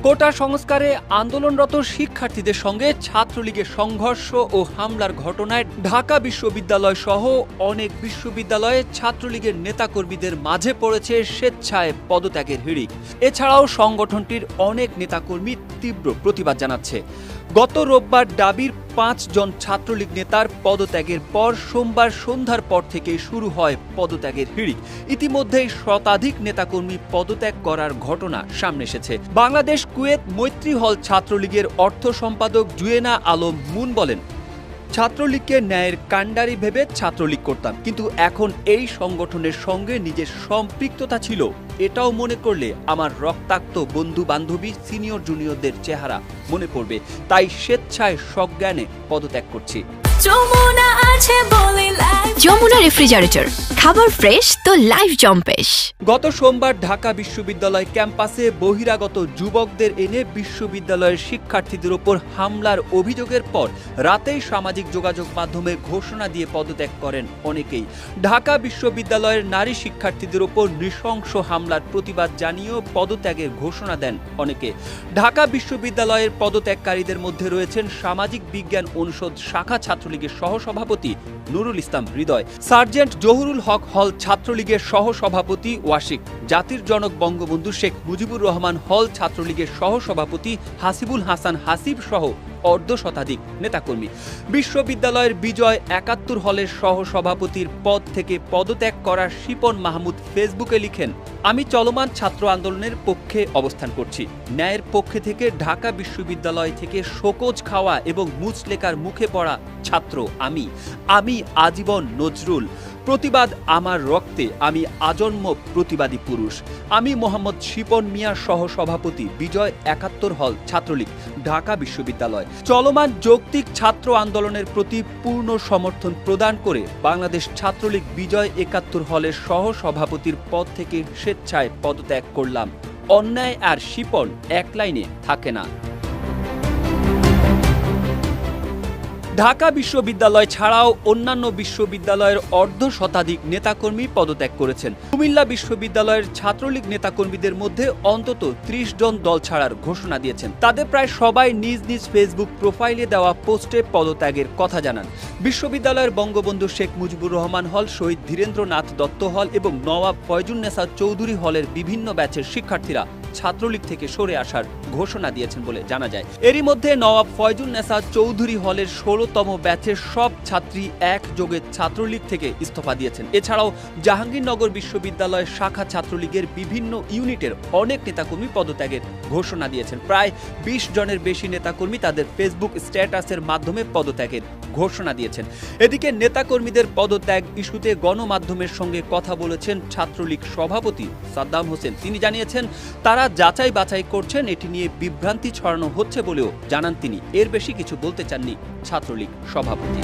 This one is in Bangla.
কোটা সংস্কারে আন্দোলনরত শিক্ষার্থীদের সঙ্গে ছাত্রলীগের সংঘর্ষ ও হামলার ঘটনায় ঢাকা বিশ্ববিদ্যালয় সহ অনেক বিশ্ববিদ্যালয়ে ছাত্রলীগের নেতাকর্মীদের মাঝে পড়েছে স্বেচ্ছায় পদত্যাগের হিড়িক। এছাড়াও সংগঠনটির অনেক নেতাকর্মী তীব্র প্রতিবাদ জানাচ্ছে। গত রোববার ডাবির ৫ জন ছাত্রলীগ নেতার পদত্যাগের পর সোমবার সন্ধ্যার পর থেকে শুরু হয় পদত্যাগের হিড়িক। ইতিমধ্যেই শতাধিক নেতাকর্মী পদত্যাগ করার ঘটনা সামনে এসেছে। বাংলাদেশ কুয়েত মৈত্রী হল ছাত্রলীগের অর্থ সম্পাদক জুয়েনা আলম মুন বলেন, ছাত্রলীগকে ন্যায়ের কাণ্ডারি ভেবে ছাত্রলীগ করতাম, কিন্তু এখন এই সংগঠনের সঙ্গে নিজের সম্পৃক্ততা ছিল এটাও মনে করলে আমার রক্তাক্ত বন্ধু বান্ধবী সিনিয়র জুনিয়রদের চেহারা মনে পড়বে, তাই স্বেচ্ছায় সজ্ঞানে পদত্যাগ করছি। যমুনা রেফ্রিজারেটর, খাবার ফ্রেশ তো লাইফ জম্পেশ। গত সোমবার ঢাকা বিশ্ববিদ্যালয় ক্যাম্পাসে বহিরাগত যুবকদের এনে বিশ্ববিদ্যালয়ের শিক্ষার্থীদের ওপর হামলার অভিযোগের পর রাতেই সামাজিক যোগাযোগ মাধ্যমে ঘোষণা দিয়ে পদত্যাগ করেন অনেকেই। ঢাকা বিশ্ববিদ্যালয়ের নারী শিক্ষার্থীদের ওপর নৃশংস হামলার প্রতিবাদ জানিয়েও পদত্যাগের ঘোষণা দেন অনেকে। ঢাকা বিশ্ববিদ্যালয়ের পদত্যাগকারীদের মধ্যে রয়েছেন সামাজিক বিজ্ঞান অনুষদ শাখা ছাত্রলীগের সহসভাপতি নুরুল ইসলাম হৃদয়, সার্জেন্ট জহুরুল হক হল ছাত্রলীগের সহসভাপতি ওয়াশিক, জাতির জনক বঙ্গবন্ধু শেখ মুজিবুর রহমান হল ছাত্রলীগের সহসভাপতি হাসিবুল হাসান হাসিব সহ অর্ধশতাধিক নেতাকর্মী। বিশ্ববিদ্যালয়ের বিজয় ৭১ হলের সহসভাপতির পদ থেকে পদত্যাগ করা শিপন মাহমুদ ফেসবুকে লিখেন, আমি চলমান ছাত্র আন্দোলনের পক্ষে অবস্থান করছি। ন্যায়ের পক্ষে থেকে ঢাকা বিশ্ববিদ্যালয় থেকে শোকজ খাওয়া এবং মুচলেকার মুখে পড়া ছাত্র আমি আজীবন নজরুল। প্রতিবাদ আমার রক্তে, আমি আজন্ম প্রতিবাদী পুরুষ। আমি মোহাম্মদ শিপন মিয়ার সহসভাপতি, বিজয় ৭১ হল ছাত্রলীগ, ঢাকা বিশ্ববিদ্যালয়। চলমান যৌক্তিক ছাত্র আন্দোলনের প্রতি পূর্ণ সমর্থন প্রদান করে বাংলাদেশ ছাত্রলীগ বিজয় ৭১ হলের সহসভাপতির পদ থেকে স্বেচ্ছায় পদত্যাগ করলাম। অন্যায় আর শিপন এক লাইনে থাকে না। ঢাকা বিশ্ববিদ্যালয় ছাড়াও অন্যান্য বিশ্ববিদ্যালয়ের অর্ধশতাধিক নেতাকর্মী পদত্যাগ করেছেন। কুমিল্লা বিশ্ববিদ্যালয়ের ছাত্রলীগ নেতাকর্মীদের মধ্যে অন্তত ৩০ জন দল ছাড়ার ঘোষণা দিয়েছেন। তাদের প্রায় সবাই নিজ নিজ ফেসবুক প্রোফাইলে দেওয়া পোস্টে পদত্যাগের কথা জানান। বিশ্ববিদ্যালয়ের বঙ্গবন্ধু শেখ মুজিবুর রহমান হল, শহীদ ধীরেন্দ্রনাথ দত্ত হল এবং নওয়াব ফয়জুন্নেসা চৌধুরী হলের বিভিন্ন ব্যাচের শিক্ষার্থীরা ছাত্রলীগ থেকে সরে আসার ঘোষণা দিয়েছেন বলে জানা যায়। এরই মধ্যে নওয়াব ফয়জুন্নেসা চৌধুরী হলের ১৬তম ব্যাচের সব ছাত্রী একযোগে ছাত্রলীগ থেকে ইস্তফা দিয়েছেন। এছাড়াও জাহাঙ্গীরনগর বিশ্ববিদ্যালয়ের শাখা ছাত্রলীগের বিভিন্ন ইউনিটের অনেক নেতাকর্মী পদত্যাগের ঘোষণা দিয়েছেন। প্রায় ২০ জনের বেশি নেতাকর্মী তাদের ফেসবুক স্ট্যাটাসের মাধ্যমে পদত্যাগের ঘোষণা দিয়েছেন। এদিকে নেতাকর্মীদের পদত্যাগ ইস্যুতে গণমাধ্যমের সঙ্গে কথা বলেছেন ছাত্রলীগ সভাপতি সাদ্দাম হোসেন। তিনি জানিয়েছেন, তারা যাচাই বাছাই করছেন, এটি নিয়ে বিভ্রান্তি ছড়ানো হচ্ছে বলেও জানান তিনি। এর বেশি কিছু বলতে চাননি ছাত্রলীগ সভাপতি।